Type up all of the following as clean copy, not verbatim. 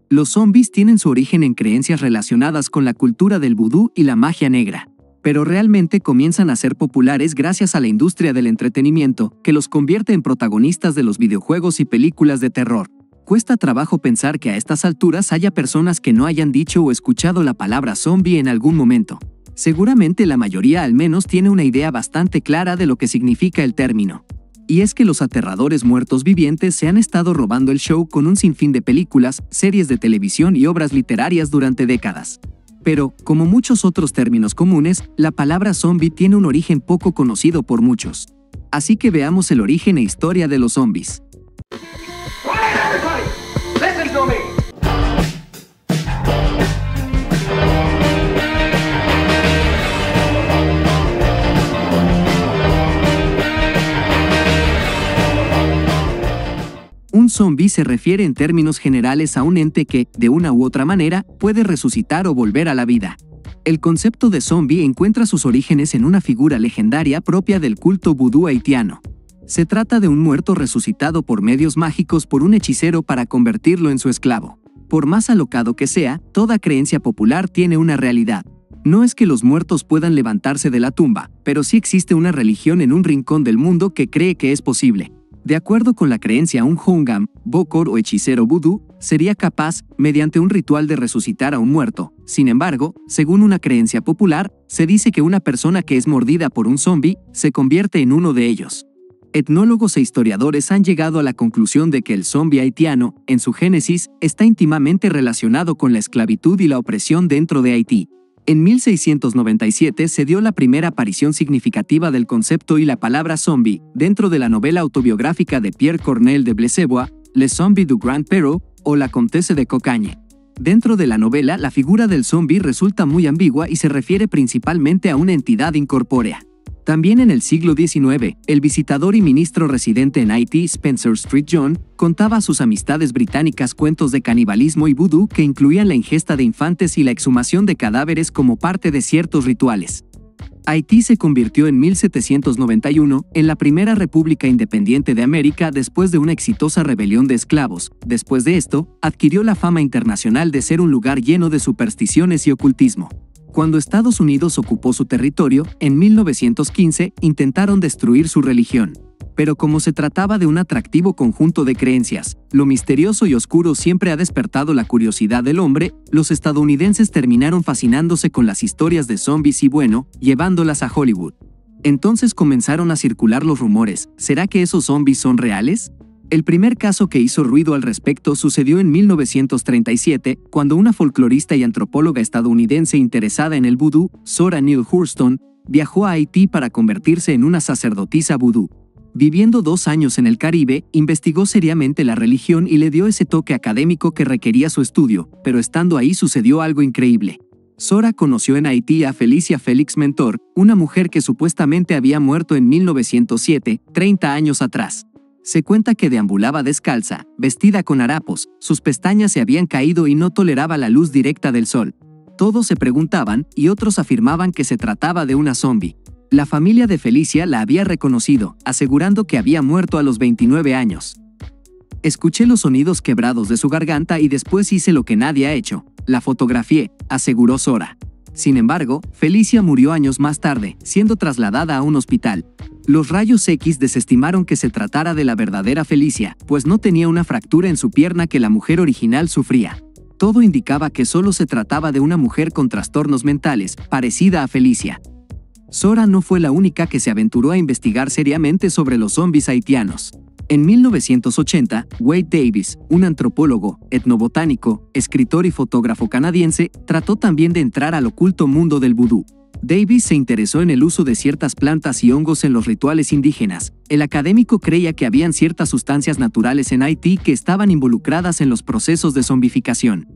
Los zombies tienen su origen en creencias relacionadas con la cultura del vudú y la magia negra, pero realmente comienzan a ser populares gracias a la industria del entretenimiento, que los convierte en protagonistas de los videojuegos y películas de terror. Cuesta trabajo pensar que a estas alturas haya personas que no hayan dicho o escuchado la palabra zombie en algún momento. Seguramente la mayoría al menos tiene una idea bastante clara de lo que significa el término. Y es que los aterradores muertos vivientes se han estado robando el show con un sinfín de películas, series de televisión y obras literarias durante décadas. Pero, como muchos otros términos comunes, la palabra zombie tiene un origen poco conocido por muchos. Así que veamos el origen e historia de los zombies. Un zombie se refiere en términos generales a un ente que, de una u otra manera, puede resucitar o volver a la vida. El concepto de zombie encuentra sus orígenes en una figura legendaria propia del culto vudú haitiano. Se trata de un muerto resucitado por medios mágicos por un hechicero para convertirlo en su esclavo. Por más alocado que sea, toda creencia popular tiene una realidad. No es que los muertos puedan levantarse de la tumba, pero sí existe una religión en un rincón del mundo que cree que es posible. De acuerdo con la creencia, un hongam, bokor o hechicero vudú, sería capaz, mediante un ritual, de resucitar a un muerto. Sin embargo, según una creencia popular, se dice que una persona que es mordida por un zombi se convierte en uno de ellos. Etnólogos e historiadores han llegado a la conclusión de que el zombi haitiano, en su génesis, está íntimamente relacionado con la esclavitud y la opresión dentro de Haití. En 1697 se dio la primera aparición significativa del concepto y la palabra zombie dentro de la novela autobiográfica de Pierre Corneille de Blesebois, Le Zombie du Grand Perrault o La Comtesse de Cocagne. Dentro de la novela, la figura del zombie resulta muy ambigua y se refiere principalmente a una entidad incorpórea. También en el siglo XIX, el visitador y ministro residente en Haití, Spencer Street John, contaba a sus amistades británicas cuentos de canibalismo y vudú que incluían la ingesta de infantes y la exhumación de cadáveres como parte de ciertos rituales. Haití se convirtió en 1791 en la primera república independiente de América después de una exitosa rebelión de esclavos. Después de esto, adquirió la fama internacional de ser un lugar lleno de supersticiones y ocultismo. Cuando Estados Unidos ocupó su territorio, en 1915 intentaron destruir su religión. Pero como se trataba de un atractivo conjunto de creencias, lo misterioso y oscuro siempre ha despertado la curiosidad del hombre, los estadounidenses terminaron fascinándose con las historias de zombies y llevándolas a Hollywood. Entonces comenzaron a circular los rumores, ¿será que esos zombies son reales? El primer caso que hizo ruido al respecto sucedió en 1937, cuando una folclorista y antropóloga estadounidense interesada en el vudú, Zora Neale Hurston, viajó a Haití para convertirse en una sacerdotisa vudú. Viviendo 2 años en el Caribe, investigó seriamente la religión y le dio ese toque académico que requería su estudio, pero estando ahí sucedió algo increíble. Zora conoció en Haití a Felicia Félix Mentor, una mujer que supuestamente había muerto en 1907, 30 años atrás. Se cuenta que deambulaba descalza, vestida con harapos, sus pestañas se habían caído y no toleraba la luz directa del sol. Todos se preguntaban y otros afirmaban que se trataba de una zombie. La familia de Felicia la había reconocido, asegurando que había muerto a los 29 años. Escuché los sonidos quebrados de su garganta y después hice lo que nadie ha hecho. La fotografié, aseguró Zora. Sin embargo, Felicia murió años más tarde, siendo trasladada a un hospital. Los rayos X desestimaron que se tratara de la verdadera Felicia, pues no tenía una fractura en su pierna que la mujer original sufría. Todo indicaba que solo se trataba de una mujer con trastornos mentales, parecida a Felicia. Zora no fue la única que se aventuró a investigar seriamente sobre los zombies haitianos. En 1980, Wade Davis, un antropólogo, etnobotánico, escritor y fotógrafo canadiense, trató también de entrar al oculto mundo del vudú. Davis se interesó en el uso de ciertas plantas y hongos en los rituales indígenas. El académico creía que habían ciertas sustancias naturales en Haití que estaban involucradas en los procesos de zombificación.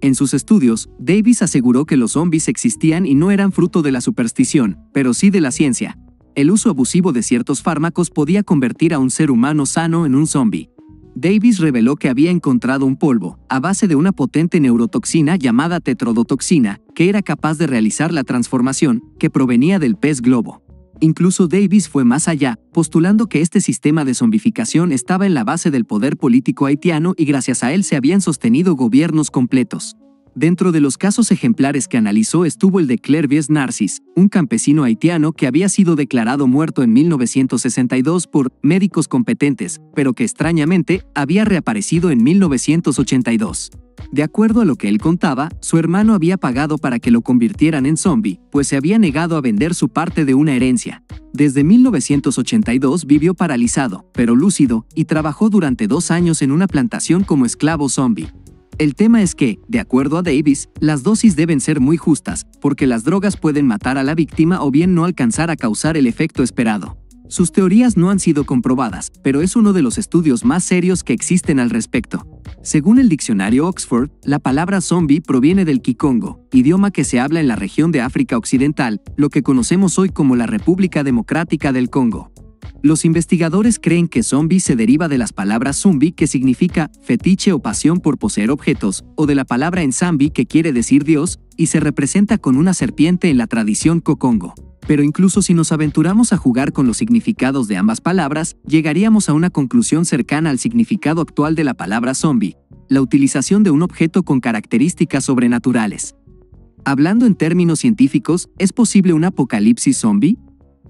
En sus estudios, Davis aseguró que los zombies existían y no eran fruto de la superstición, pero sí de la ciencia. El uso abusivo de ciertos fármacos podía convertir a un ser humano sano en un zombie. Davis reveló que había encontrado un polvo, a base de una potente neurotoxina llamada tetrodotoxina, que era capaz de realizar la transformación, que provenía del pez globo. Incluso Davis fue más allá, postulando que este sistema de zombificación estaba en la base del poder político haitiano y gracias a él se habían sostenido gobiernos completos. Dentro de los casos ejemplares que analizó estuvo el de Clervius Narcís, un campesino haitiano que había sido declarado muerto en 1962 por médicos competentes, pero que extrañamente había reaparecido en 1982. De acuerdo a lo que él contaba, su hermano había pagado para que lo convirtieran en zombie, pues se había negado a vender su parte de una herencia. Desde 1982 vivió paralizado, pero lúcido, y trabajó durante 2 años en una plantación como esclavo zombie. El tema es que, de acuerdo a Davis, las dosis deben ser muy justas, porque las drogas pueden matar a la víctima o bien no alcanzar a causar el efecto esperado. Sus teorías no han sido comprobadas, pero es uno de los estudios más serios que existen al respecto. Según el diccionario Oxford, la palabra zombie proviene del kikongo, idioma que se habla en la región de África Occidental, lo que conocemos hoy como la República Democrática del Congo. Los investigadores creen que zombie se deriva de las palabras zumbi, que significa fetiche o pasión por poseer objetos, o de la palabra enzambi, que quiere decir Dios, y se representa con una serpiente en la tradición kokongo. Pero incluso si nos aventuramos a jugar con los significados de ambas palabras, llegaríamos a una conclusión cercana al significado actual de la palabra zombie: la utilización de un objeto con características sobrenaturales. Hablando en términos científicos, ¿es posible un apocalipsis zombie?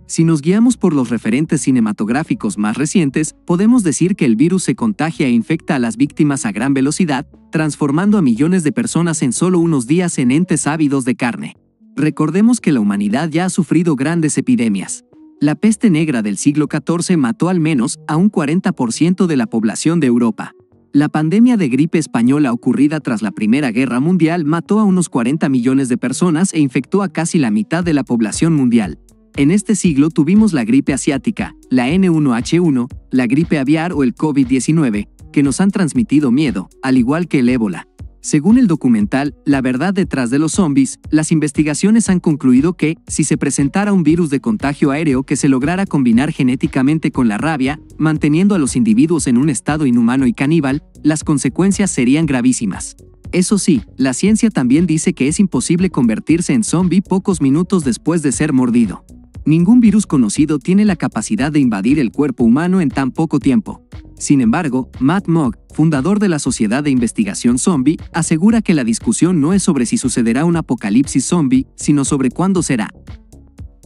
Si nos guiamos por los referentes cinematográficos más recientes, podemos decir que el virus se contagia e infecta a las víctimas a gran velocidad, transformando a millones de personas en solo unos días en entes ávidos de carne. Recordemos que la humanidad ya ha sufrido grandes epidemias. La peste negra del siglo XIV mató al menos a un 40% de la población de Europa. La pandemia de gripe española ocurrida tras la Primera Guerra Mundial mató a unos 40 millones de personas e infectó a casi la mitad de la población mundial. En este siglo tuvimos la gripe asiática, la N1H1, la gripe aviar o el COVID-19, que nos han transmitido miedo, al igual que el ébola. Según el documental La verdad detrás de los zombies, las investigaciones han concluido que, si se presentara un virus de contagio aéreo que se lograra combinar genéticamente con la rabia, manteniendo a los individuos en un estado inhumano y caníbal, las consecuencias serían gravísimas. Eso sí, la ciencia también dice que es imposible convertirse en zombie pocos minutos después de ser mordido. Ningún virus conocido tiene la capacidad de invadir el cuerpo humano en tan poco tiempo. Sin embargo, Matt Mogg, fundador de la Sociedad de Investigación Zombie, asegura que la discusión no es sobre si sucederá un apocalipsis zombie, sino sobre cuándo será.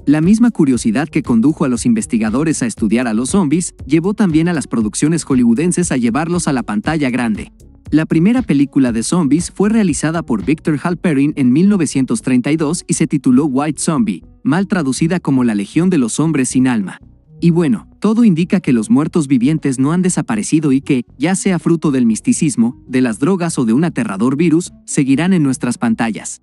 La misma curiosidad que condujo a los investigadores a estudiar a los zombies, llevó también a las producciones hollywoodenses a llevarlos a la pantalla grande. La primera película de zombies fue realizada por Victor Halperin en 1932 y se tituló White Zombie, mal traducida como La Legión de los Hombres sin Alma. Y bueno, todo indica que los muertos vivientes no han desaparecido y que, ya sea fruto del misticismo, de las drogas o de un aterrador virus, seguirán en nuestras pantallas.